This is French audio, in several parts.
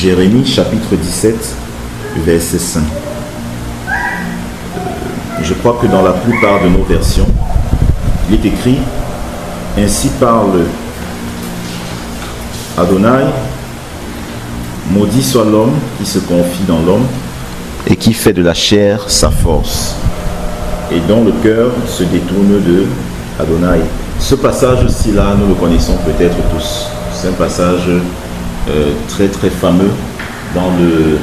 Jérémie chapitre 17, verset 5. Je crois que dans la plupart de nos versions, il est écrit « Ainsi parle Adonai, maudit soit l'homme qui se confie dans l'homme et qui fait de la chair sa force, et dont le cœur se détourne de Adonai. » Ce passage-ci là, nous le connaissons peut-être tous. C'est un passage très très fameux dans le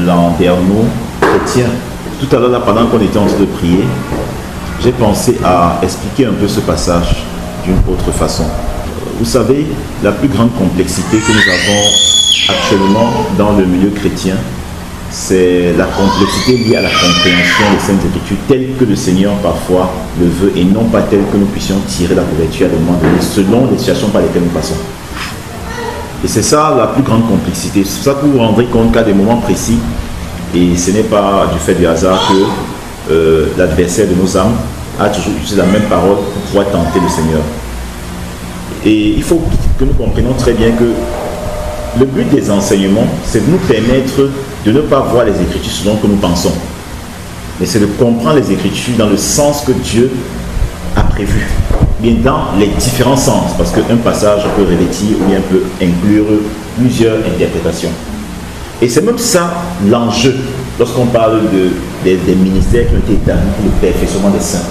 landerneau chrétien. Tout à l'heure, là, pendant qu'on était en train de prier, j'ai pensé à expliquer un peu ce passage d'une autre façon. Vous savez, la plus grande complexité que nous avons actuellement dans le milieu chrétien, c'est la complexité liée à la compréhension des Saintes Écritures telle que le Seigneur parfois le veut et non pas telle que nous puissions tirer la couverture à des moments donnés selon les situations par lesquelles nous passons. Et c'est ça la plus grande complexité. C'est pour ça que vous vous rendrez compte qu'à des moments précis, et ce n'est pas du fait du hasard que l'adversaire de nos âmes a toujours utilisé la même parole pour pouvoir tenter le Seigneur. Et il faut que nous comprenions très bien que le but des enseignements, c'est de nous permettre de ne pas voir les Écritures selon que nous pensons. Mais c'est de comprendre les Écritures dans le sens que Dieu a prévu. Bien dans les différents sens, parce qu'un passage peut revêtir ou bien peut inclure plusieurs interprétations. Et c'est même ça l'enjeu lorsqu'on parle des ministères qui ont été établis pour le perfectionnement des saints.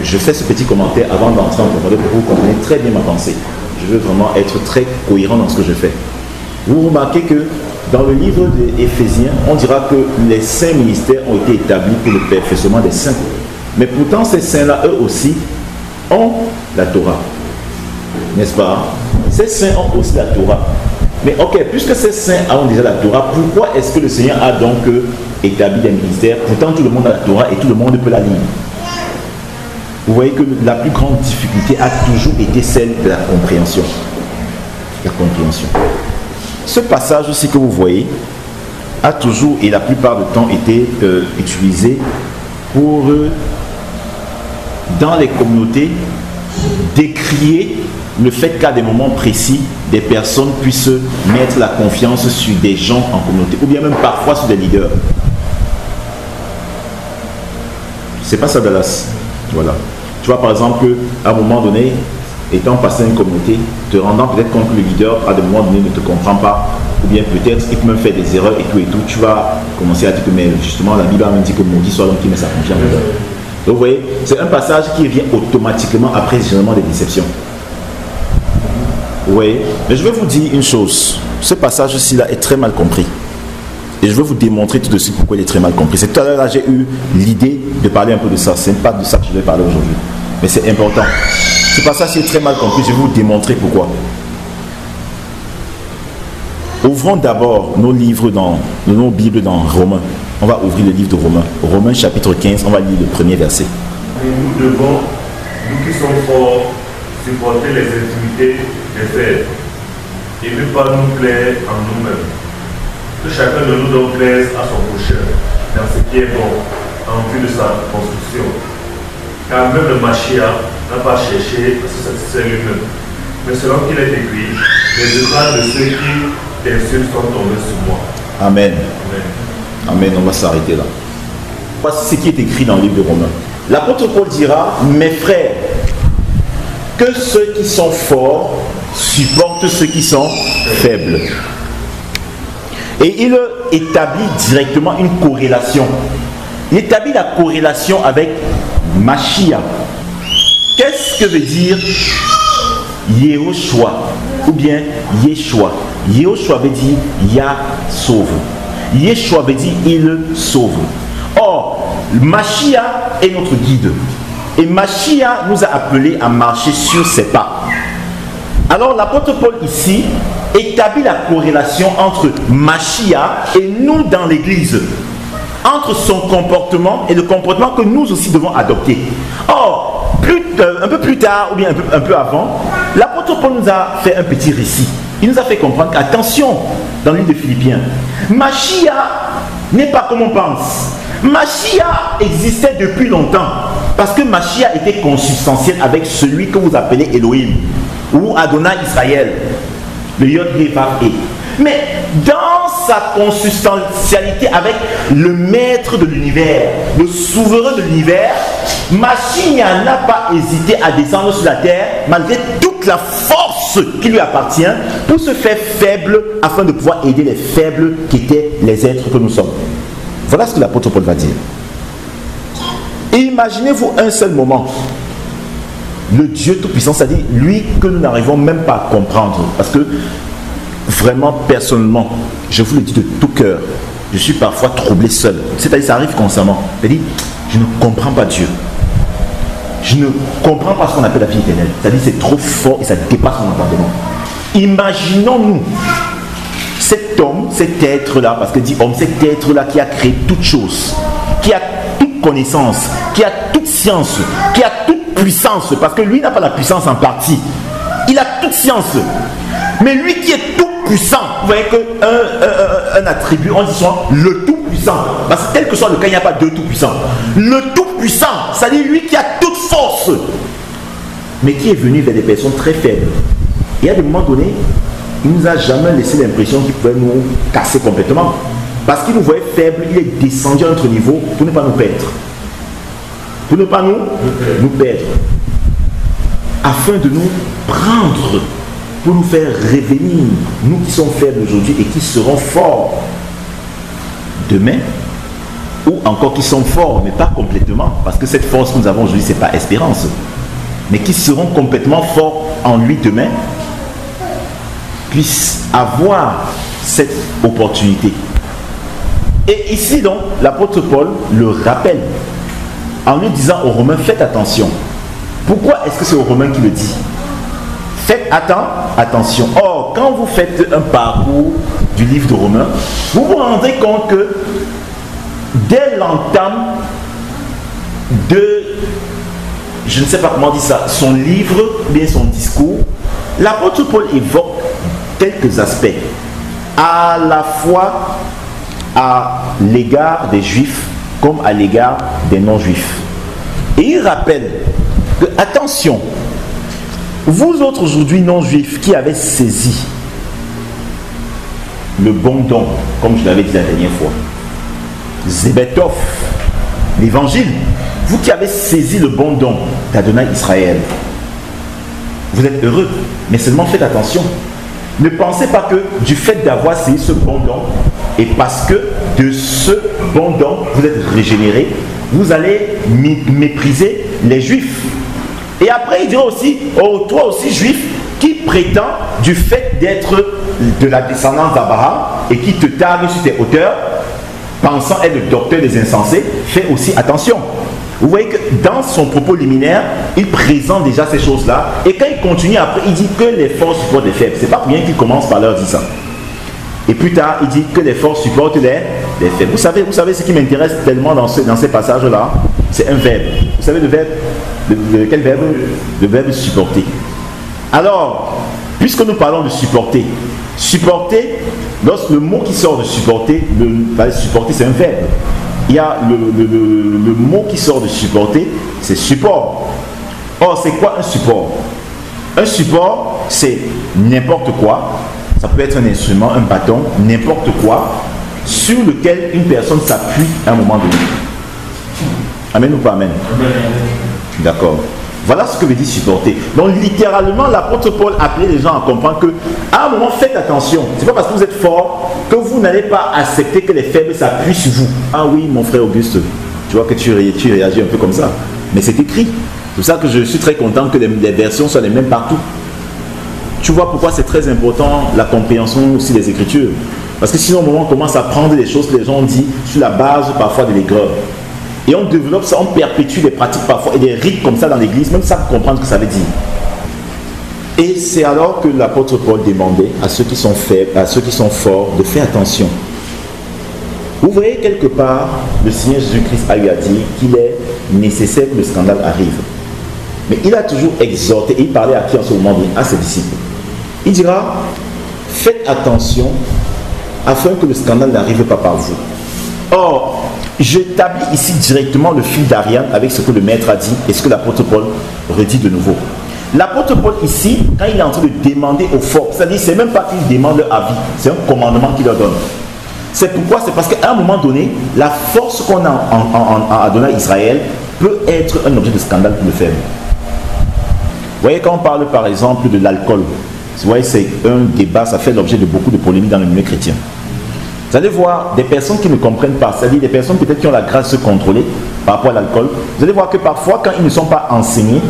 Je fais ce petit commentaire avant d'entrer en profondeur pour que vous compreniez très bien ma pensée. Je veux vraiment être très cohérent dans ce que je fais. Vous remarquez que dans le livre d'Éphésiens, on dira que les saints ministères ont été établis pour le perfectionnement des saints. Mais pourtant, ces saints-là, eux aussi, ont la Torah. N'est-ce pas? Ces saints ont aussi la Torah. Mais ok, puisque ces saints ont déjà la Torah, pourquoi est-ce que le Seigneur a donc établi des ministères? Pourtant, tout le monde a la Torah et tout le monde peut la lire. Vous voyez que la plus grande difficulté a toujours été celle de la compréhension. La compréhension. Ce passage aussi que vous voyez a toujours et la plupart du temps été utilisé pour, dans les communautés, décrier le fait qu'à des moments précis, des personnes puissent mettre la confiance sur des gens en communauté, ou bien même parfois sur des leaders. C'est pas ça, Dallas. Voilà. Tu vois par exemple qu'à un moment donné, étant passé à une communauté, te rendant peut-être compte que le leader à des moments donnés ne te comprend pas, ou bien peut-être il peut même faire des erreurs et tout, tu vas commencer à dire que mais justement la Bible a même dit que maudit soit l'homme qui met sa confiance dedans. Donc vous voyez, c'est un passage qui vient automatiquement après généralement des déceptions. Vous voyez, mais je vais vous dire une chose, ce passage-ci là est très mal compris. Et je vais vous démontrer tout de suite pourquoi il est très mal compris. C'est tout à l'heure là j'ai eu l'idée de parler un peu de ça. Ce n'est pas de ça que je vais parler aujourd'hui. Mais c'est important. Ce passage est très mal compris. Je vais vous démontrer pourquoi. Ouvrons d'abord nos livres nos Bibles dans Romains. On va ouvrir le livre de Romains. Romains chapitre 15, on va lire le premier verset. Et nous devons, nous qui sommes forts, supporter les intimités des faibles et ne pas nous plaire en nous-mêmes. Que chacun de nous donc plaise à son prochain dans ce qui est bon, en vue de sa construction. Car même le Mashiach n'a pas cherché à se satisfaire lui-même. Mais selon qu'il est écrit, les outrages de ceux qui t'insultent sont tombés sur moi. Amen. Amen. Amen, on va s'arrêter là. Voici ce qui est écrit dans le livre de Romains. L'apôtre Paul dira, mes frères, que ceux qui sont forts supportent ceux qui sont faibles. Et il établit directement une corrélation. Il établit la corrélation avec Mashiach. Qu'est-ce que veut dire Yehoshua ou bien Yeshua? Yehoshua veut dire Yah sauve. Yeshua veut dire il sauve. Or, Mashiach est notre guide. Et Mashiach nous a appelés à marcher sur ses pas. Alors l'apôtre Paul ici établit la corrélation entre Mashiach et nous dans l'église, entre son comportement et le comportement que nous aussi devons adopter. Or, un peu plus tard, ou bien un peu avant, l'apôtre Paul nous a fait un petit récit. Il nous a fait comprendre qu'attention, dans le livre de Philippiens, Mashiach n'est pas comme on pense. Mashiach existait depuis longtemps, parce que Mashiach était consubstantiel avec celui que vous appelez Elohim, ou Adonai Israël, le Yod He Vav He. Mais dans sa consubstantialité avec le maître de l'univers, le souverain de l'univers, Mashiach n'a pas hésité à descendre sur la terre malgré toute la force qui lui appartient pour se faire faible afin de pouvoir aider les faibles qui étaient les êtres que nous sommes. Voilà ce que l'apôtre Paul va dire. Imaginez-vous un seul moment, le Dieu Tout-Puissant, c'est-à-dire lui que nous n'arrivons même pas à comprendre, parce que vraiment, personnellement, je vous le dis de tout cœur, je suis parfois troublé seul, c'est-à-dire ça arrive constamment, c'est-à-dire je ne comprends pas Dieu, je ne comprends pas ce qu'on appelle la vie éternelle, c'est-à-dire c'est trop fort et ça dépasse mon entendement. Imaginons-nous cet homme, cet être-là, parce que dit homme, cet être-là qui a créé toutes choses, qui a toute connaissance, qui a toute science, qui a toute puissance, parce que lui n'a pas la puissance en partie, il a toute science, mais lui qui est tout puissant, vous voyez qu'un attribut, on dit souvent le tout puissant, parce que tel que soit le cas, il n'y a pas de tout puissant, le tout puissant, c'est-à-dire lui qui a toute force, mais qui est venu vers des personnes très faibles, et à des moments donnés, il ne nous a jamais laissé l'impression qu'il pouvait nous casser complètement, parce qu'il nous voyait faibles, il est descendu à notre niveau pour ne pas nous perdre. Pour ne pas nous perdre. Afin de nous prendre, pour nous faire revenir, nous qui sommes faibles aujourd'hui et qui serons forts demain, ou encore qui sont forts, mais pas complètement, parce que cette force que nous avons aujourd'hui, ce n'est pas espérance, mais qui seront complètement forts en lui demain, puissent avoir cette opportunité. Et ici donc, l'apôtre Paul le rappelle en lui disant aux Romains, faites attention. Pourquoi est-ce que c'est aux Romains qui le dit? Faites attention. Or, quand vous faites un parcours du livre de Romains, vous vous rendez compte que dès l'entame de, je ne sais pas comment on dit ça, son livre, bien son discours, l'apôtre Paul évoque quelques aspects, à la fois à l'égard des Juifs comme à l'égard des non-Juifs. Et il rappelle que, attention, vous autres aujourd'hui non-Juifs qui avez saisi le bon don, comme je l'avais dit la dernière fois, Zébétov, l'évangile, vous qui avez saisi le bon don d'Adonai Israël, vous êtes heureux, mais seulement faites attention. Ne pensez pas que du fait d'avoir saisi ce bon don, et parce que de ce bon don, vous êtes régénéré, vous allez mépriser les Juifs. Et après, il dira aussi, oh, toi aussi Juif, qui prétend du fait d'être de la descendance d'Abraham et qui te targue sur tes hauteurs, pensant être le docteur des insensés, fais aussi attention. Vous voyez que dans son propos liminaire, il présente déjà ces choses-là. Et quand il continue après, il dit que les forts supportent les faibles. C'est pas pour rien qu'il commence par leur dire ça. Et plus tard, il dit que les forts supportent les faibles. Vous savez ce qui m'intéresse tellement dans ces passages-là, c'est un verbe. Vous savez le verbe, quel verbe? Le verbe supporter. Alors, puisque nous parlons de supporter, lorsque le mot qui sort de supporter, supporter c'est un verbe. Il y a le mot qui sort de supporter, c'est support. Or, c'est quoi un support? Un support, c'est n'importe quoi. Ça peut être un instrument, un bâton, n'importe quoi, sur lequel une personne s'appuie à un moment donné. Amen ou pas amen? D'accord. Voilà ce que veut dire supporter. Donc littéralement, l'apôtre Paul appelait les gens à comprendre que à un moment, faites attention. C'est pas parce que vous êtes fort que vous n'allez pas accepter que les faibles s'appuient sur vous. Ah oui, mon frère Auguste, tu vois que tu réagis un peu comme ça. Mais c'est écrit. C'est pour ça que je suis très content que les versions soient les mêmes partout. Tu vois pourquoi c'est très important la compréhension aussi des Écritures. Parce que sinon, au moment où on commence à prendre des choses que les gens ont dit sur la base parfois de l'aigreur. Et on développe ça, on perpétue des pratiques parfois et des rites comme ça dans l'église, même sans comprendre ce que ça veut dire. Et c'est alors que l'apôtre Paul demandait à ceux qui sont faibles, à ceux qui sont forts, de faire attention. Vous voyez quelque part, le Seigneur Jésus-Christ a eu à dire qu'il est nécessaire que le scandale arrive. Mais il a toujours exhorté, et il parlait à qui en ce moment? À ses disciples. Il dira, faites attention afin que le scandale n'arrive pas par vous. Or, j'établis ici directement le fil d'Ariane avec ce que le maître a dit et ce que l'apôtre Paul redit de nouveau. L'apôtre Paul ici, quand il est en train de demander aux forts, c'est-à-dire c'est même pas qu'il demande leur avis, c'est un commandement qu'il leur donne. C'est pourquoi? C'est parce qu'à un moment donné, la force qu'on a en Adonai Israël peut être un objet de scandale pour le faible. Vous voyez, quand on parle par exemple de l'alcool, vous voyez, c'est un débat, ça fait l'objet de beaucoup de polémiques dans le milieu chrétien. Vous allez voir des personnes qui ne comprennent pas, c'est-à-dire des personnes peut-être qui ont la grâce de se contrôler par rapport à l'alcool. Vous allez voir que parfois, quand ils ne sont pas enseignés,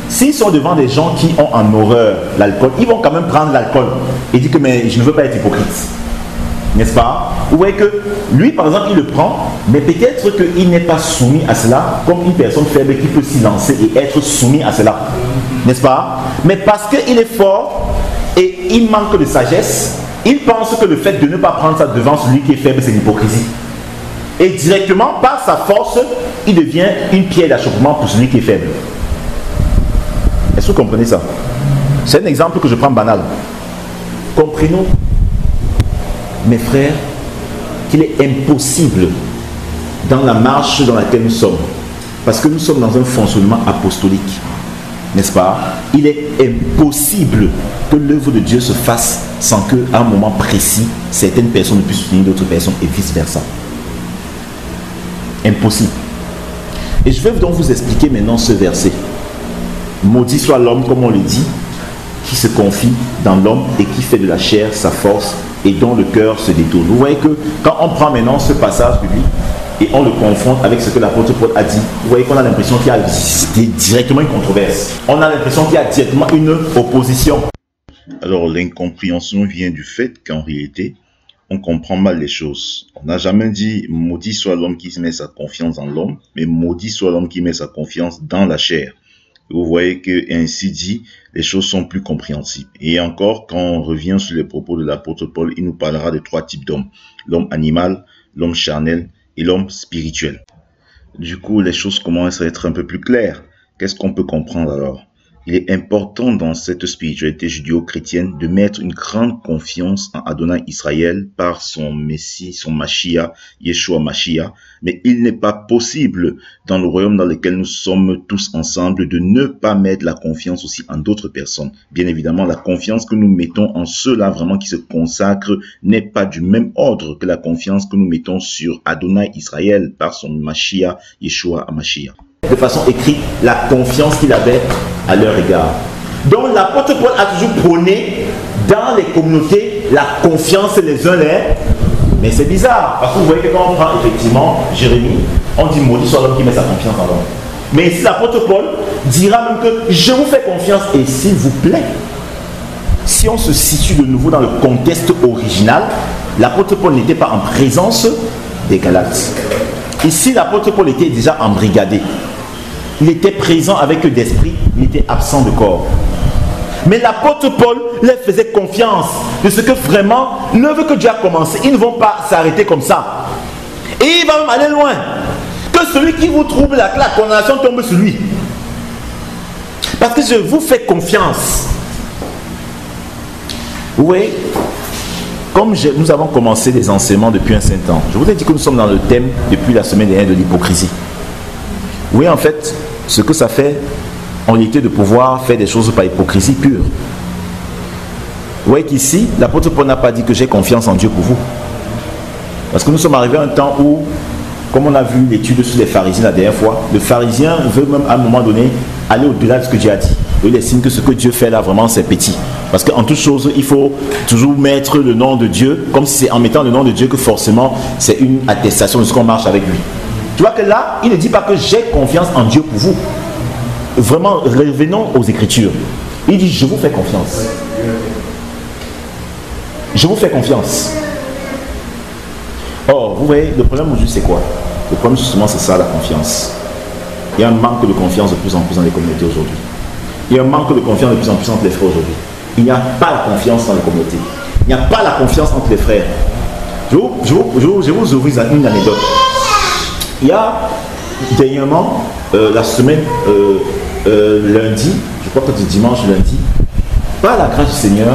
s'ils sont devant des gens qui ont en horreur l'alcool, ils vont quand même prendre l'alcool et dire que mais je ne veux pas être hypocrite. N'est-ce pas? Vous voyez que lui, par exemple, il le prend, mais peut-être qu'il n'est pas soumis à cela comme une personne faible qui peut s'y lancer et être soumis à cela. N'est-ce pas? Mais parce qu'il est fort et il manque de sagesse, il pense que le fait de ne pas prendre ça devant celui qui est faible, c'est l'hypocrisie. Et directement, par sa force, il devient une pierre d'achoppement pour celui qui est faible. Est-ce que vous comprenez ça? C'est un exemple que je prends banal. Comprenons, mes frères, qu'il est impossible dans la marche dans laquelle nous sommes, parce que nous sommes dans un fonctionnement apostolique, n'est-ce pas? Il est impossible que l'œuvre de Dieu se fasse sans qu'à un moment précis, certaines personnes ne puissent soutenir d'autres personnes et vice-versa. Impossible. Et je vais donc vous expliquer maintenant ce verset. Maudit soit l'homme, comme on le dit, qui se confie dans l'homme et qui fait de la chair sa force et dont le cœur se détourne. Vous voyez que quand on prend maintenant ce passage biblique et on le confronte avec ce que l'apôtre Paul a dit, vous voyez qu'on a l'impression qu'il y a directement une controverse. On a l'impression qu'il y a directement une opposition. Alors l'incompréhension vient du fait qu'en réalité, on comprend mal les choses. On n'a jamais dit maudit soit l'homme qui met sa confiance dans l'homme, mais maudit soit l'homme qui met sa confiance dans la chair. Vous voyez que ainsi dit, les choses sont plus compréhensibles. Et encore, quand on revient sur les propos de l'apôtre Paul, il nous parlera de 3 types d'hommes. L'homme animal, l'homme charnel et l'homme spirituel. Du coup, les choses commencent à être un peu plus claires. Qu'est-ce qu'on peut comprendre alors? Il est important dans cette spiritualité judéo-chrétienne de mettre une grande confiance en Adonai Israël par son Messie, son Mashiach, Yeshua Mashiach. Mais il n'est pas possible dans le royaume dans lequel nous sommes tous ensemble de ne pas mettre la confiance aussi en d'autres personnes. Bien évidemment, la confiance que nous mettons en ceux-là vraiment qui se consacrent n'est pas du même ordre que la confiance que nous mettons sur Adonai Israël par son Mashiach, Yeshua Mashiach. De façon écrite, la confiance qu'il avait à leur égard. Donc l'apôtre Paul a toujours prôné dans les communautés la confiance les uns les. Mais c'est bizarre, parce que vous voyez que quand on prend effectivement Jérémie, on dit maudit soit l'homme qui met sa confiance en l'homme. Mais ici l'apôtre Paul dira même que je vous fais confiance et s'il vous plaît. Si on se situe de nouveau dans le contexte original, l'apôtre Paul n'était pas en présence des Galates. Ici l'apôtre Paul était déjà embrigadé. Il était présent avec eux d'esprit, il était absent de corps. Mais l'apôtre Paul leur faisait confiance de ce que vraiment, l'œuvre que Dieu a commencé, ils ne vont pas s'arrêter comme ça. Et il va même aller loin. Que celui qui vous trouble, la condamnation tombe sur lui. Parce que je vous fais confiance. Vous voyez, comme nous avons commencé des enseignements depuis un certain temps, je vous ai dit que nous sommes dans le thème depuis la semaine dernière de l'hypocrisie. Oui, en fait, ce que ça fait, en réalité, de pouvoir faire des choses par hypocrisie pure. Vous voyez qu'ici, l'apôtre Paul n'a pas dit que j'ai confiance en Dieu pour vous. Parce que nous sommes arrivés à un temps où, comme on a vu l'étude sur les pharisiens la dernière fois, le pharisien veut même à un moment donné aller au-delà de ce que Dieu a dit. Il estime que ce que Dieu fait là, vraiment, c'est petit. Parce qu'en toute chose, il faut toujours mettre le nom de Dieu, comme si c'est en mettant le nom de Dieu que forcément, c'est une attestation de ce qu'on marche avec lui. Tu vois que là, il ne dit pas que j'ai confiance en Dieu pour vous. Vraiment, revenons aux Écritures. Il dit, je vous fais confiance. Je vous fais confiance. Or, vous voyez, le problème aujourd'hui, c'est quoi? Le problème, justement, c'est ça, la confiance. Il y a un manque de confiance de plus en plus dans les communautés aujourd'hui. Il y a un manque de confiance de plus en plus entre les frères aujourd'hui. Il n'y a pas la confiance dans les communautés. Il n'y a pas la confiance entre les frères. Je vais vous ouvrir une anecdote. Il y a dernièrement, la semaine, lundi, je crois que c'est dimanche, lundi, par la grâce du Seigneur,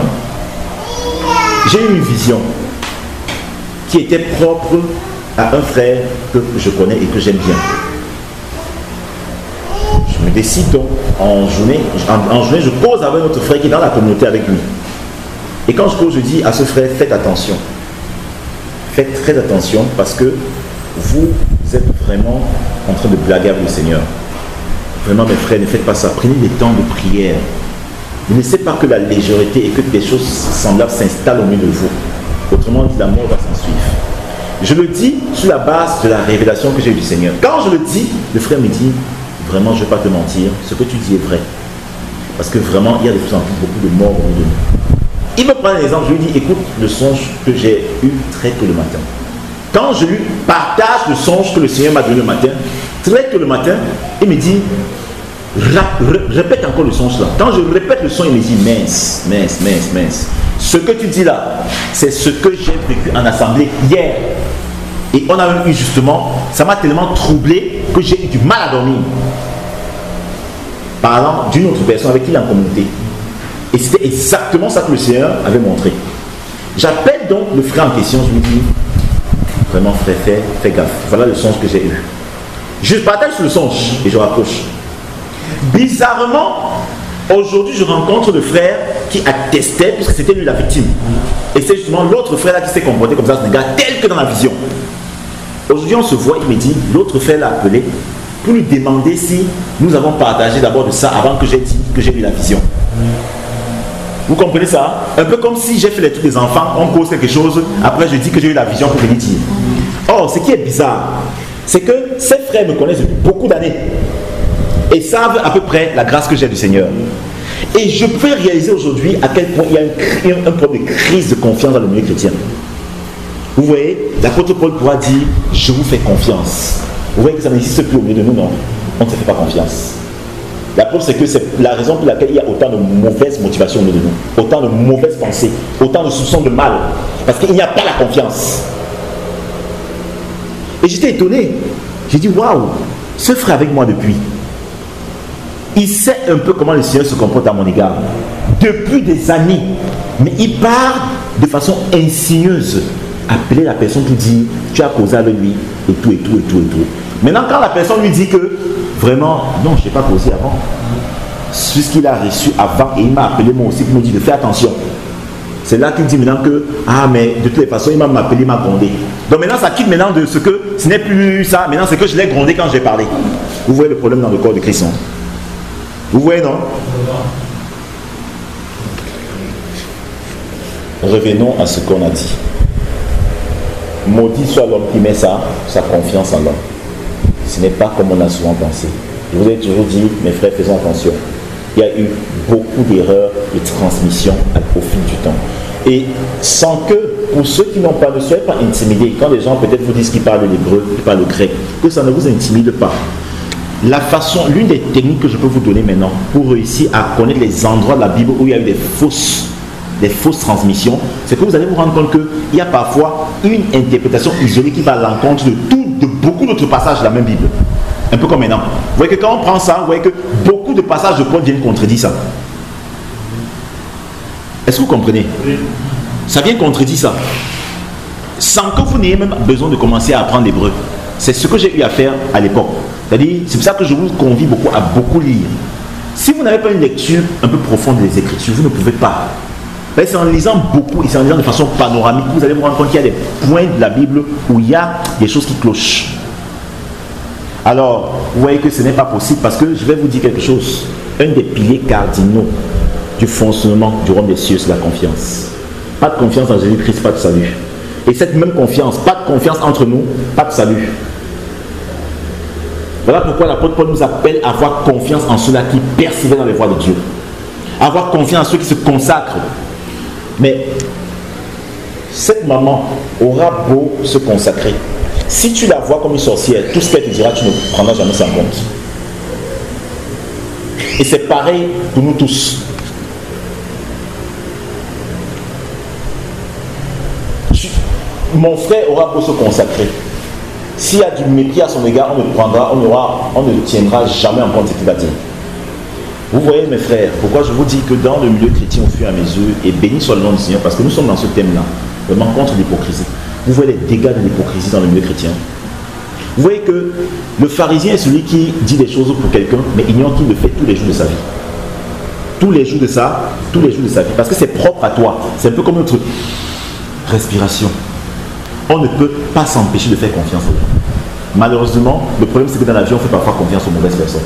j'ai eu une vision qui était propre à un frère que je connais et que j'aime bien. Je Je décide donc en journée, je cause avec notre frère qui est dans la communauté avec lui. Et quand je cause, je dis à ce frère, faites attention. Faites très attention parce que vous êtes vraiment en train de blaguer avec le Seigneur. Vraiment, mes frères, ne faites pas ça. Prenez des temps de prière. Ne laissez pas que la légèreté et que des choses semblables s'installent au milieu de vous. Autrement dit, la mort va s'en suivre. Je le dis sur la base de la révélation que j'ai eue du Seigneur. Quand je le dis, le frère me dit, vraiment, je ne vais pas te mentir, ce que tu dis est vrai. Parce que vraiment, il y a de plus en plus beaucoup de morts au milieu de nous. Il me prend un exemple, je lui dis, écoute le songe que j'ai eu très tôt le matin. Quand je lui partage le songe que le Seigneur m'a donné le matin, très tôt le matin, il me dit, répète encore le songe là. Quand je répète le son, il me dit, mince. Ce que tu dis là, c'est ce que j'ai vécu en assemblée hier. Et on a eu justement, ça m'a tellement troublé que j'ai eu du mal à dormir. Parlant d'une autre personne avec qui il est en communauté. Et c'était exactement ça que le Seigneur avait montré. J'appelle donc le frère en question, je lui dis, vraiment frère, fais gaffe. Voilà le songe que j'ai eu. Je partage le songe et je raccroche. Bizarrement, aujourd'hui je rencontre le frère qui attestait, puisque c'était lui la victime. Et c'est justement l'autre frère là qui s'est comporté comme ça, ce gars tel que dans la vision. Aujourd'hui on se voit, il me dit, l'autre frère l'a appelé pour lui demander si nous avons partagé d'abord de ça avant que j'ai dit que j'ai eu la vision. Vous comprenez ça? Un peu comme si j'ai fait les trucs des enfants, on cause quelque chose, après je dis que j'ai eu la vision pour venir dire. Or, ce qui est bizarre, c'est que ces frères me connaissent depuis beaucoup d'années et savent à peu près la grâce que j'ai du Seigneur. Et je peux réaliser aujourd'hui à quel point il y a un problème de crise de confiance dans le milieu chrétien. Vous voyez, l'apôtre Paul pourra dire, je vous fais confiance. Vous voyez que ça n'existe plus au milieu de nous, non? On ne se fait pas confiance. La preuve, c'est que c'est la raison pour laquelle il y a autant de mauvaises motivations au milieu de nous, autant de mauvaises pensées, autant de soupçons de mal, parce qu'il n'y a pas la confiance. Et j'étais étonné. J'ai dit, waouh, ce frère avec moi depuis, il sait un peu comment le Seigneur se comporte à mon égard, depuis des années, mais il part de façon insidieuse, appeler la personne qui dit, tu as causé avec lui, et tout. Maintenant, quand la personne lui dit que, vraiment, non, je n'ai pas causé avant, c'est ce qu'il a reçu avant, et il m'a appelé moi aussi pour me dire de faire attention. C'est là qu'il dit maintenant que, ah mais de toutes les façons, il m'a appelé, il m'a grondé. Donc maintenant, ça quitte maintenant de ce que ce n'est plus ça, maintenant c'est que je l'ai grondé quand j'ai parlé. Vous voyez le problème dans le corps de Christ, non? Vous voyez, non? Revenons à ce qu'on a dit. Maudit soit l'homme qui met sa confiance en l'homme. Ce n'est pas comme on a souvent pensé. Je vous ai toujours dit, mes frères, faisons attention. Il y a eu beaucoup d'erreurs de transmission au fil du temps. Et sans que, pour ceux qui n'ont pas, ne soyez pas intimidés, quand les gens peut-être vous disent qu'ils parlent l'hébreu, qu'ils parlent le grec, que ça ne vous intimide pas. La façon, l'une des techniques que je peux vous donner maintenant pour réussir à connaître les endroits de la Bible où il y a eu des fausses transmissions, c'est que vous allez vous rendre compte qu'il y a parfois une interprétation isolée qui va à l'encontre de beaucoup d'autres passages de la même Bible. Un peu comme maintenant. Vous voyez que quand on prend ça, vous voyez que beaucoup de passages de Paul viennent contredire ça. Est-ce que vous comprenez? Oui. Ça vient contredire ça. Sans que vous n'ayez même besoin de commencer à apprendre l'hébreu. C'est ce que j'ai eu à faire à l'époque. C'est-à-dire, c'est pour ça que je vous convie beaucoup à beaucoup lire. Si vous n'avez pas une lecture un peu profonde des Écritures, vous ne pouvez pas. C'est en lisant beaucoup et c'est en lisant de façon panoramique que vous allez vous rendre compte qu'il y a des points de la Bible où il y a des choses qui clochent. Alors, vous voyez que ce n'est pas possible parce que je vais vous dire quelque chose. Un des piliers cardinaux du fonctionnement du royaume des cieux, c'est la confiance. Pas de confiance en Jésus-Christ, pas de salut. Et cette même confiance, pas de confiance entre nous, pas de salut. Voilà pourquoi l'apôtre Paul nous appelle à avoir confiance en ceux-là qui persévèrent dans les voies de Dieu. Avoir confiance en ceux qui se consacrent. Mais cette maman aura beau se consacrer. Si tu la vois comme une sorcière, tout ce qu'elle te dira, tu ne prendras jamais ça en compte. Et c'est pareil pour nous tous. Mon frère aura beau se consacrer. S'il y a du mépris à son égard, on ne tiendra jamais en compte ce qu'il va dire. Vous voyez mes frères, pourquoi je vous dis que dans le milieu chrétien au fur et à mesure, et béni soit le nom du Seigneur, parce que nous sommes dans ce thème-là, vraiment contre l'hypocrisie. Vous voyez les dégâts de l'hypocrisie dans le milieu chrétien. Vous voyez que le pharisien est celui qui dit des choses pour quelqu'un, mais ignore qu'il le fait tous les jours de sa vie. Tous les jours de sa vie. Parce que c'est propre à toi. C'est un peu comme notre respiration. On ne peut pas s'empêcher de faire confiance aux gens. Malheureusement, le problème c'est que dans la vie, on fait parfois confiance aux mauvaises personnes.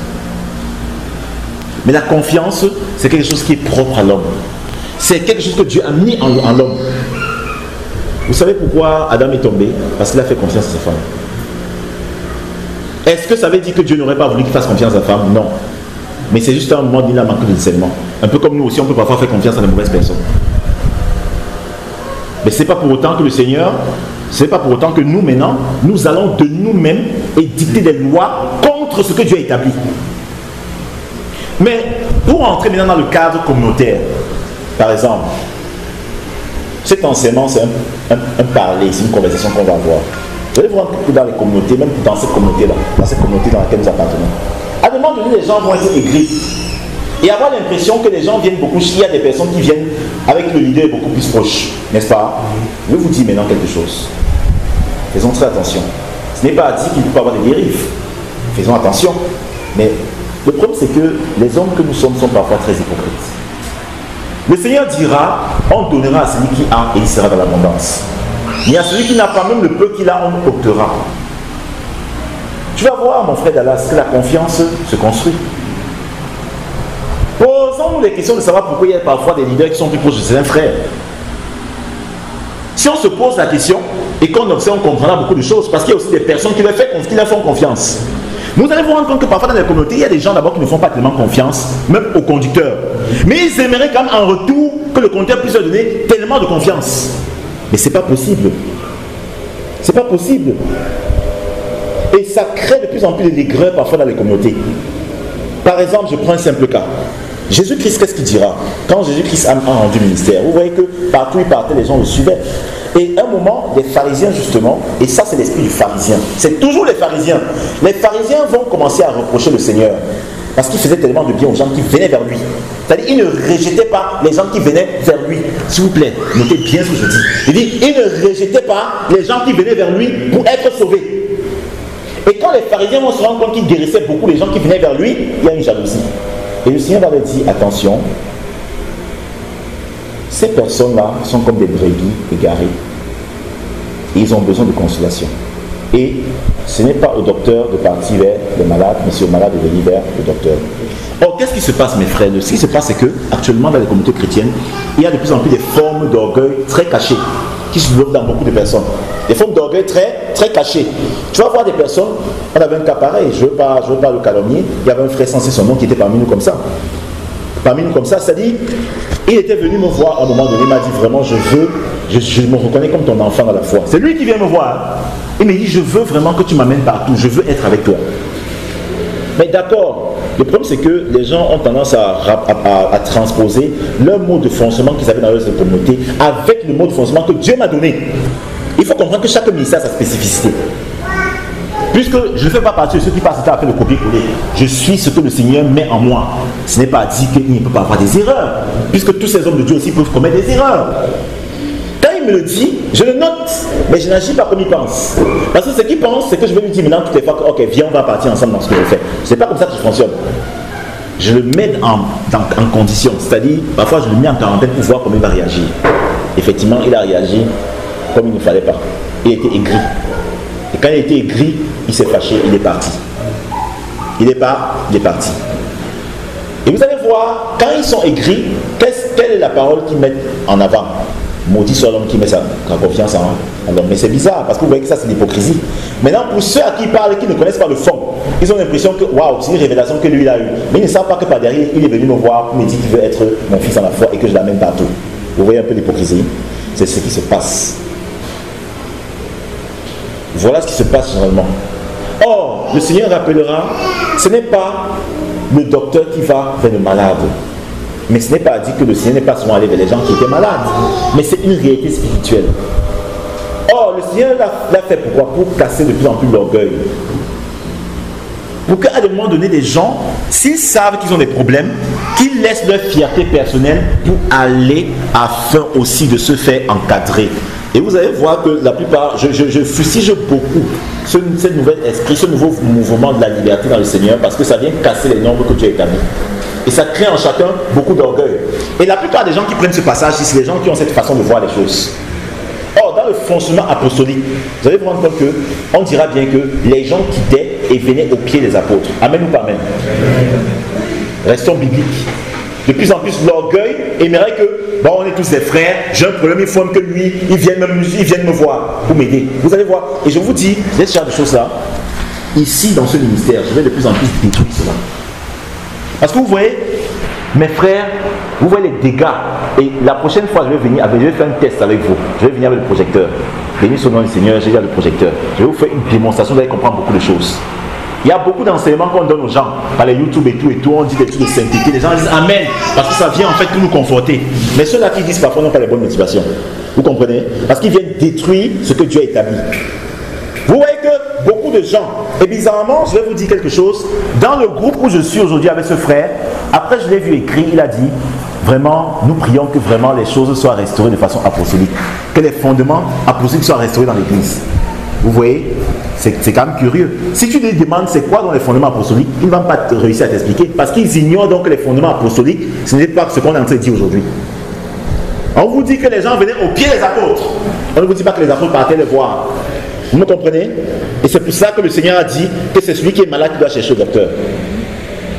Mais la confiance, c'est quelque chose qui est propre à l'homme. C'est quelque chose que Dieu a mis en l'homme. Vous savez pourquoi Adam est tombé? Parce qu'il a fait confiance à sa femme. Est-ce que ça veut dire que Dieu n'aurait pas voulu qu'il fasse confiance à sa femme? Non. Mais c'est juste un moment où il a manqué de discernement. Un peu comme nous aussi, on peut parfois faire confiance à de mauvaises personnes. Mais ce n'est pas pour autant que le Seigneur, ce n'est pas pour autant que nous maintenant, nous allons de nous-mêmes édicter des lois contre ce que Dieu a établi. Mais pour entrer maintenant dans le cadre communautaire, par exemple, cet enseignement, c'est un parler, c'est une conversation qu'on va avoir. Vous allez voir que dans les communautés, même dans cette communauté-là, dans laquelle nous appartenons, à un moment donné, les gens vont être aigris et avoir l'impression que les gens viennent beaucoup. Il y a des personnes qui viennent avec le leader beaucoup plus proche, n'est-ce pas? Je vais vous dire maintenant quelque chose. Faisons très attention. Ce n'est pas à dire qu'il ne peut pas avoir des dérives. Faisons attention. Mais le problème, c'est que les hommes que nous sommes sont parfois très hypocrites. Le Seigneur dira, on donnera à celui qui a et il sera dans l'abondance. Mais à celui qui n'a pas, même le peu qu'il a, on obtera. Tu vas voir, mon frère Dallas, que la confiance se construit. Posons-nous les questions de savoir pourquoi il y a parfois des leaders qui sont plus proches de ses frères. Si on se pose la question et qu'on observe, on comprendra beaucoup de choses, parce qu'il y a aussi des personnes qui leur font confiance. Vous allez vous rendre compte que parfois dans les communautés, il y a des gens d'abord qui ne font pas tellement confiance, même au conducteur. Mais ils aimeraient quand même en retour que le conducteur puisse leur donner tellement de confiance. Mais ce n'est pas possible. C'est pas possible. Et ça crée de plus en plus de l'aigreur parfois dans les communautés. Par exemple, je prends un simple cas. Jésus-Christ, qu'est-ce qu'il dira? Quand Jésus-Christ a rendu ministère, vous voyez que partout il partait, les gens le suivaient. Et à un moment, les pharisiens justement, et ça c'est l'esprit du pharisien, c'est toujours les pharisiens vont commencer à reprocher le Seigneur, parce qu'il faisait tellement de bien aux gens qui venaient vers lui. C'est-à-dire, il ne rejetait pas les gens qui venaient vers lui. S'il vous plaît, notez bien ce que je dis. Il dit, il ne rejetait pas les gens qui venaient vers lui pour être sauvés. Et quand les pharisiens vont se rendre compte qu'il guérissait beaucoup les gens qui venaient vers lui, il y a une jalousie. Et le Seigneur avait dit, attention, ces personnes-là sont comme des brebis égarées. Et ils ont besoin de consolation. Et ce n'est pas au docteur de partir vers les malades, mais c'est au malade de venir vers le docteur. Or, qu'est-ce qui se passe, mes frères? Ce qui se passe, c'est que actuellement dans les communautés chrétiennes, il y a de plus en plus des formes d'orgueil très cachées qui se développent dans beaucoup de personnes. Des formes d'orgueil très, très cachées. Tu vas voir des personnes, on avait un cas pareil, je ne veux pas le calomnier, il y avait un frère censé son nom qui était parmi nous comme ça. Parmi nous comme ça, c'est-à-dire, il était venu me voir à un moment donné, il m'a dit vraiment, je me reconnais comme ton enfant à la foi. C'est lui qui vient me voir. Il me dit, je veux vraiment que tu m'amènes partout, je veux être avec toi. Mais d'accord, le problème c'est que les gens ont tendance à transposer leur mode de fonctionnement qu'ils avaient dans leur communauté avec le mode de fonctionnement que Dieu m'a donné. Il faut comprendre que chaque ministère a sa spécificité. Puisque je ne fais pas partie de ceux qui passent le temps à faire le copier-coller. Je suis ce que le Seigneur met en moi. Ce n'est pas dit qu'il ne peut pas avoir des erreurs. Puisque tous ces hommes de Dieu aussi peuvent commettre des erreurs. Quand il me le dit, je le note. Mais je n'agis pas comme il pense. Parce que ce qu'il pense, c'est que je vais lui dire maintenant toutes les fois que, ok, viens, on va partir ensemble dans ce que je fais. Ce n'est pas comme ça que je fonctionne. Je le mets en condition. C'est-à-dire, parfois je le mets en quarantaine pour voir comment il va réagir. Effectivement, il a réagi comme il ne fallait pas. Il était aigri. Et quand il était aigri, il s'est fâché, il est parti. Il est parti. Et vous allez voir, quand ils sont aigris, quelle est la parole qu'ils mettent en avant? Maudit soit l'homme qui met sa confiance en l'homme. Mais c'est bizarre, parce que vous voyez que ça c'est l'hypocrisie. Maintenant, pour ceux à qui il parle, qui ne connaissent pas le fond, ils ont l'impression que, waouh, c'est une révélation que lui il a eue. Mais ils ne savent pas que par derrière, il est venu me voir pour me dire qu'il veut être mon fils en la foi et que je l'amène partout. Vous voyez un peu l'hypocrisie? C'est ce qui se passe. Voilà ce qui se passe généralement. Or, le Seigneur rappellera, ce n'est pas le docteur qui va vers le malade. Mais ce n'est pas dit que le Seigneur n'est pas souvent allé vers les gens qui étaient malades. Mais c'est une réalité spirituelle. Or, le Seigneur l'a fait pourquoi? Pour casser de plus en plus l'orgueil. Pour qu'à des moments donnés, les gens, s'ils savent qu'ils ont des problèmes, qu'ils laissent leur fierté personnelle pour aller afin aussi de se faire encadrer. Et vous allez voir que la plupart, je fustige beaucoup ce nouvel esprit, ce nouveau mouvement de la liberté dans le Seigneur, parce que ça vient casser les normes que Dieu a établies. Et ça crée en chacun beaucoup d'orgueil. Et la plupart des gens qui prennent ce passage, c'est les gens qui ont cette façon de voir les choses. Or, dans le fonctionnement apostolique, vous allez vous rendre compte qu'on dira bien que les gens quittaient et venaient au pied des apôtres. Amen ou pas amen? Restons bibliques. De plus en plus, l'orgueil aimerait que, bon, on est tous des frères, j'ai un problème, il faut même que lui, il vienne me voir pour m'aider. Vous allez voir. Et je vous dis, ce genre de choses-là, ici, dans ce ministère, je vais de plus en plus détruire cela. Parce que vous voyez, mes frères, vous voyez les dégâts. Et la prochaine fois, je vais faire un test avec vous. Je vais venir avec le projecteur. Béni soit le nom du Seigneur, j'ai déjà le projecteur. Je vais vous faire une démonstration, vous allez comprendre beaucoup de choses. Il y a beaucoup d'enseignements qu'on donne aux gens, par les YouTube et tout, on dit des trucs de sainteté. Les gens disent Amen, parce que ça vient en fait pour nous conforter. Mais ceux-là qui disent parfois n'ont pas les bonnes motivations. Vous comprenez? Parce qu'ils viennent détruire ce que Dieu a établi. Vous voyez que beaucoup de gens, et bizarrement, je vais vous dire quelque chose, dans le groupe où je suis aujourd'hui avec ce frère, après je l'ai vu écrire, il a dit, vraiment, nous prions que vraiment les choses soient restaurées de façon apostolique, que les fondements apostoliques soient restaurés dans l'église. Vous voyez, c'est quand même curieux. Si tu lui demandes c'est quoi dans les fondements apostoliques, ils ne vont pas réussir à t'expliquer, parce qu'ils ignorent donc que les fondements apostoliques, ce n'est pas ce qu'on est en train de dire aujourd'hui. On vous dit que les gens venaient au pied des apôtres. On ne vous dit pas que les apôtres partaient les voir. Vous me comprenez? Et c'est pour ça que le Seigneur a dit que c'est celui qui est malade qui doit chercher le docteur.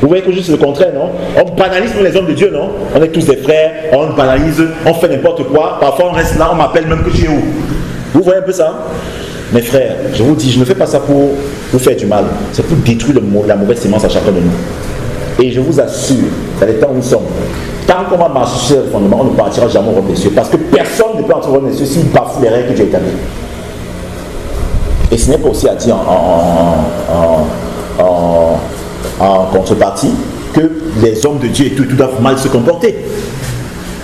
Vous voyez que juste le contraire, non? On banalise les hommes de Dieu, non? On est tous des frères, on banalise, on fait n'importe quoi. Parfois on reste là, on m'appelle même que tu es où? Vous voyez un peu ça? Mes frères, je vous dis, je ne fais pas ça pour vous faire du mal. C'est pour détruire la mauvaise sémence à chacun de nous. Et je vous assure, dans les temps où nous sommes, tant qu'on va marcher sur le fondement, on ne partira jamais au royaume des cieux. Parce que personne ne peut entrer au royaume des cieux s'il bafoue les règles que Dieu a établies. Et ce n'est pas aussi à dire en contrepartie que les hommes de Dieu et tout doivent mal se comporter.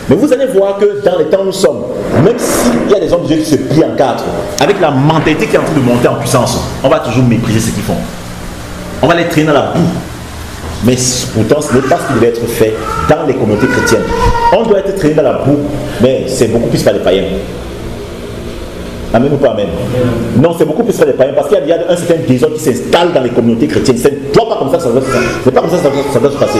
Mais vous allez voir que dans les temps où nous sommes, même s'il y a des hommes de Dieu qui se plient en quatre, avec la mentalité qui est en train de monter en puissance, on va toujours mépriser ce qu'ils font. On va les traîner dans la boue. Mais pourtant, ce n'est pas ce qui devait être fait dans les communautés chrétiennes. On doit être traîné dans la boue, mais c'est beaucoup plus par les païens. Amen ou pas amen? Non, c'est beaucoup plus par les païens, parce qu'il y a un certain désordre qui s'installe dans les communautés chrétiennes. C'est pas comme ça que ça doit se passer. C'est pas comme ça que ça doit se passer.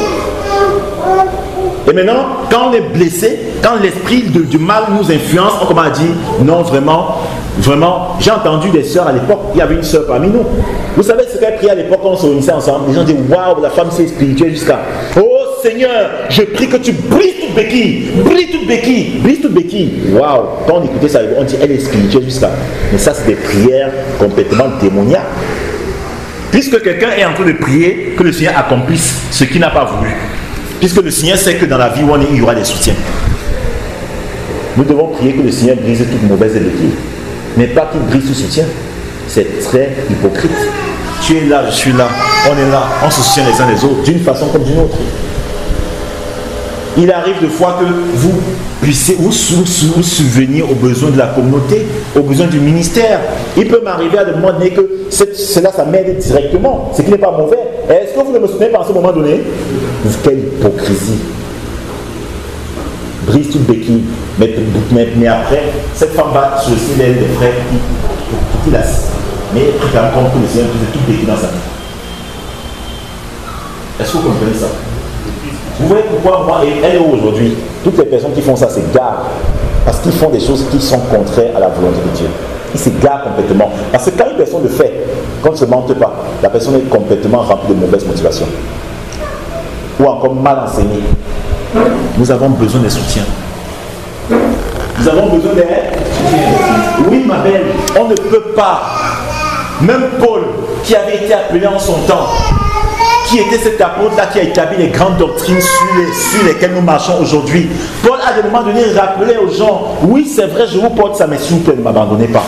Et maintenant, quand on est blessé, quand l'esprit du mal nous influence, on commence à dire non, vraiment, j'ai entendu des sœurs à l'époque, il y avait une sœur parmi nous. Vous savez ce qu'elle priait à l'époque quand on se réunissait ensemble? Les gens disaient waouh, la femme c'est spirituelle jusqu'à oh Seigneur, je prie que tu brises toute béquille, brise toute béquille. Waouh, quand on écoutait ça, on dit elle est spirituelle jusqu'à. Mais ça, c'est des prières complètement démoniaques. Puisque quelqu'un est en train de prier que le Seigneur accomplisse ce qu'il n'a pas voulu. Puisque le Seigneur sait que dans la vie où on est, il y aura des soutiens. Nous devons prier que le Seigneur brise toute mauvaise béquille. Mais pas qu'il brise tout soutien. C'est très hypocrite. Tu es là, je suis là, on est là, on se soutient les uns les autres, d'une façon comme d'une autre. Il arrive de fois que vous puissiez vous souvenir aux besoins de la communauté, aux besoins du ministère. Il peut m'arriver à demander que cela, ça m'aide directement, ce qui n'est pas mauvais. Est-ce que vous ne me souvenez pas à ce moment donné? Quelle hypocrisie! Brise toute béquille. Mais après, cette femme va sur le ciel des frères qui la. Mais elle prie quand même compte que le Seigneur brise toute béquille dans sa vie. Est-ce que vous comprenez ça? Vous voyez pourquoi moi et elle est où aujourd'hui? Toutes les personnes qui font ça s'égarent. Parce qu'ils font des choses qui sont contraires à la volonté de Dieu. Ils s'égarent complètement. Parce que quand une personne le fait, quand on ne se mente pas, la personne est complètement remplie de mauvaises motivations. Ou encore mal enseignée. Nous avons besoin de soutien. Nous avons besoin d'aide. Oui, ma belle, on ne peut pas. Même Paul, qui avait été appelé en son temps, qui était cet apôtre-là qui a établi les grandes doctrines sur lesquelles nous marchons aujourd'hui. Paul a à un moment donné rappelé aux gens, oui c'est vrai, je vous porte ça, mais s'il vous plaît, ne m'abandonnez pas.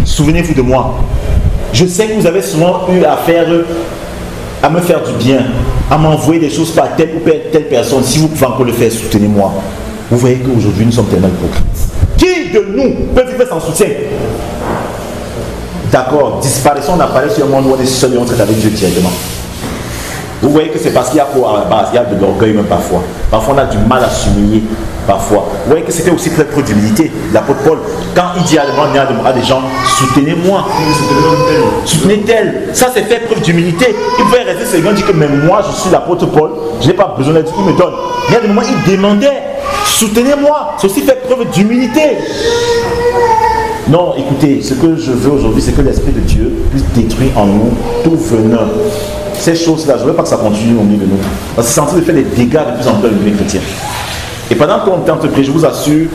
Souvenez-vous de moi. Je sais que vous avez souvent eu affaire à me faire du bien, à m'envoyer des choses par telle ou telle personne. Si vous pouvez encore le faire, soutenez-moi. Vous voyez qu'aujourd'hui nous sommes tellement hypocrites. Qui de nous peut vivre sans soutien? D'accord, disparaissons, on apparaît sur un monde où on est seul et on traite avec Dieu directement. Vous voyez que c'est parce qu'il y a quoi à la base, il y a de l'orgueil même parfois. Parfois on a du mal à s'humilier. parfois. Vous voyez que c'était aussi très preuve d'humilité. L'apôtre Paul, quand il dit à des gens, soutenez-moi, soutenez tel. Ça, c'est fait preuve d'humilité. Il pouvait rester ce gars, dit que mais moi, je suis l'apôtre Paul, je n'ai pas besoin d'être, il me donne. Mais à des moments, il demandait, soutenez-moi. C'est aussi fait preuve d'humilité. Non, écoutez, ce que je veux aujourd'hui, c'est que l'Esprit de Dieu puisse détruire en nous tout venin. Ces choses-là, je ne veux pas que ça continue au milieu de nous. Parce que c'est en train de faire des dégâts de plus en plus dans le milieu chrétien. Et pendant qu'on est en train de prier, je vous assure,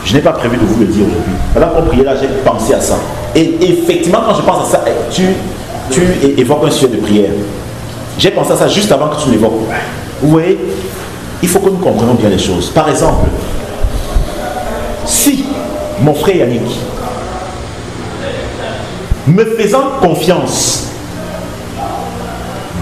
je n'ai pas prévu de vous le dire aujourd'hui. Pendant qu'on priait là, j'ai pensé à ça. Et effectivement, quand je pense à ça, tu évoques un sujet de prière. J'ai pensé à ça juste avant que tu l'évoques. Vous voyez, il faut que nous comprenions bien les choses. Par exemple, si mon frère Yannick, me faisant confiance,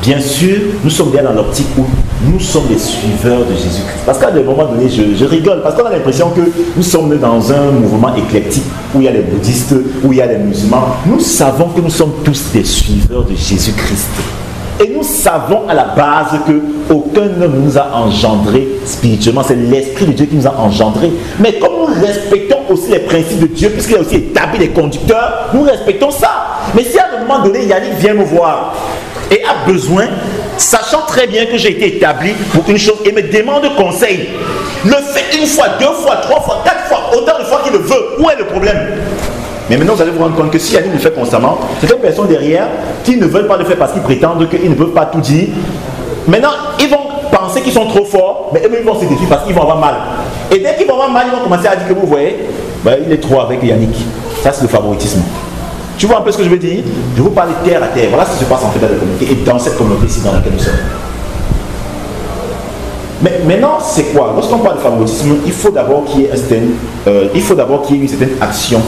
bien sûr, nous sommes bien dans l'optique où nous sommes les suiveurs de Jésus-Christ. Parce qu'à des moments donnés, je rigole, parce qu'on a l'impression que nous sommes dans un mouvement éclectique où il y a les bouddhistes, où il y a les musulmans. Nous savons que nous sommes tous des suiveurs de Jésus-Christ. Et nous savons à la base que aucun homme ne nous a engendrés spirituellement. C'est l'Esprit de Dieu qui nous a engendrés. Mais comme nous respectons aussi les principes de Dieu, puisqu'il a aussi établi les conducteurs, nous respectons ça. Mais si à un moment donné, Yannick vient me voir et a besoin, sachant très bien que j'ai été établi pour une chose et me demande conseil, le fait une fois, deux fois, trois fois, quatre fois, autant de fois qu'il le veut, où est le problème? Mais maintenant, vous allez vous rendre compte que si Yannick le fait constamment, c'est une personne derrière qui ne veulent pas le faire parce qu'ils prétendent qu'ils ne peuvent pas tout dire. Maintenant, ils vont penser qu'ils sont trop forts, mais eux-mêmes vont se détruire parce qu'ils vont avoir mal. Et dès qu'ils vont avoir mal, ils vont commencer à dire que vous voyez, ben, il est trop avec Yannick. Ça, c'est le favoritisme. Tu vois un peu ce que je veux dire? Je vous parle terre à terre. Voilà ce qui se passe en fait dans la communauté et dans cette communauté-ci dans laquelle nous sommes. Mais maintenant, c'est quoi? Lorsqu'on parle de favoritisme, il faut d'abord qu'il y ait une certaine action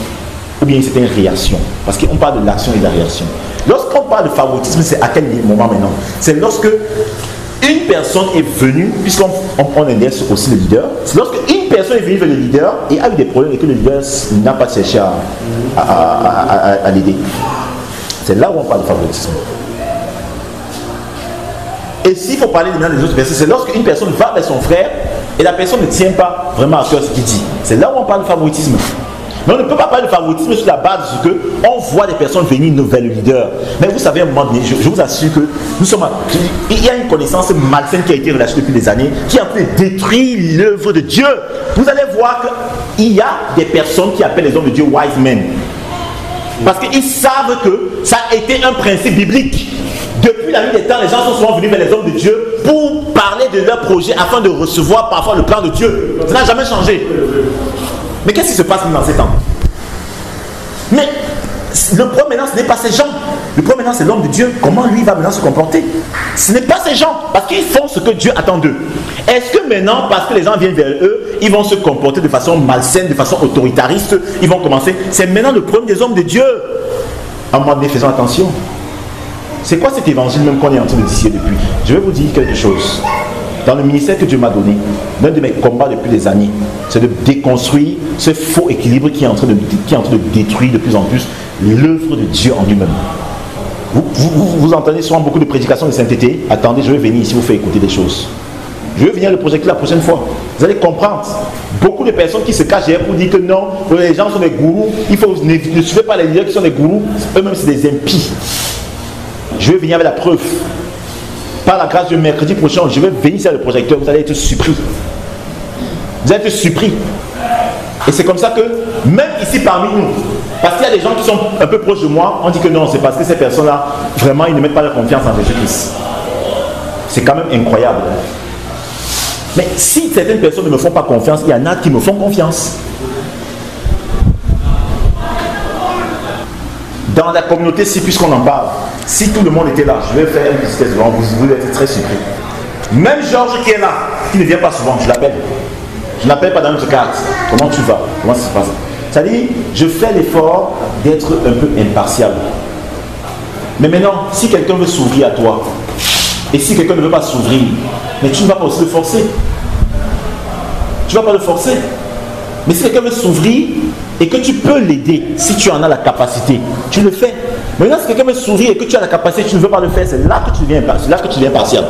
ou bien une certaine réaction. Parce qu'on parle de l'action et de la réaction. Lorsqu'on parle de favoritisme, c'est à quel moment maintenant? C'est lorsque une personne est venue, puisqu'on indexe aussi le leader, c'est lorsque une personne est venue vers le leader et a eu des problèmes et que le leader n'a pas cherché à l'aider. C'est là où on parle de favoritisme. Et s'il faut parler des autres personnes, c'est lorsque une personne va vers son frère et la personne ne tient pas vraiment à cœur ce qu'il dit. C'est là où on parle de favoritisme. Mais on ne peut pas parler de favoritisme sur la base de ce qu'on voit des personnes venir vers le leader. Mais vous savez, à un moment donné, je vous assure que il y a une connaissance malsaine qui a été relâchée depuis des années, qui a pu détruire l'œuvre de Dieu. Vous allez voir qu'il y a des personnes qui appellent les hommes de Dieu wise men. Parce qu'ils savent que ça a été un principe biblique. Depuis la nuit des temps, les gens sont souvent venus vers les hommes de Dieu pour parler de leur projet afin de recevoir parfois le plan de Dieu. Ça n'a jamais changé. Mais qu'est-ce qui se passe dans ces temps? Mais le problème maintenant, ce n'est pas ces gens. Le problème maintenant, c'est l'homme de Dieu. Comment lui va maintenant se comporter? Ce n'est pas ces gens, parce qu'ils font ce que Dieu attend d'eux. Est-ce que maintenant, parce que les gens viennent vers eux, ils vont se comporter de façon malsaine, de façon autoritariste? Ils vont commencer. C'est maintenant le problème des hommes de Dieu. À un moment donné, faisons attention. C'est quoi cet évangile même qu'on est en train de dissocier depuis? Je vais vous dire quelque chose. Dans le ministère que Dieu m'a donné, l'un de mes combats depuis des années, c'est de déconstruire ce faux équilibre qui est en train de détruire de plus en plus l'œuvre de Dieu en lui-même. Vous entendez souvent beaucoup de prédications de sainteté. Attendez, je vais venir ici vous faire écouter des choses. Je vais venir le projeter la prochaine fois. Vous allez comprendre. Beaucoup de personnes qui se cachent derrière pour dire que non, les gens sont des gourous. Il faut ne suivez pas les leaders qui sont des gourous. Eux-mêmes, c'est des impies. Je vais venir avec la preuve. Par la grâce de mercredi prochain, je vais venir sur le projecteur, vous allez être surpris. Vous allez être surpris. Et c'est comme ça que, même ici parmi nous, parce qu'il y a des gens qui sont un peu proches de moi, on dit que non, c'est parce que ces personnes-là, vraiment, ils ne mettent pas leur confiance en Jésus-Christ. C'est quand même incroyable. Mais si certaines personnes ne me font pas confiance, il y en a qui me font confiance. Dans la communauté, si puisqu'on en parle, si tout le monde était là, je vais faire une petite test devant vous, vous allez être très surpris. Même Georges qui est là, qui ne vient pas souvent, je l'appelle. Je ne l'appelle pas dans notre carte. Comment tu vas? Comment ça se passe? C'est-à-dire, je fais l'effort d'être un peu impartial. Mais maintenant, si quelqu'un veut s'ouvrir à toi, et si quelqu'un ne veut pas s'ouvrir, mais tu ne vas pas aussi le forcer. Tu ne vas pas le forcer. Mais si quelqu'un veut s'ouvrir et que tu peux l'aider, si tu en as la capacité, tu le fais. Maintenant, si quelqu'un veut s'ouvrir et que tu as la capacité, tu ne veux pas le faire, c'est là que tu deviens impartial.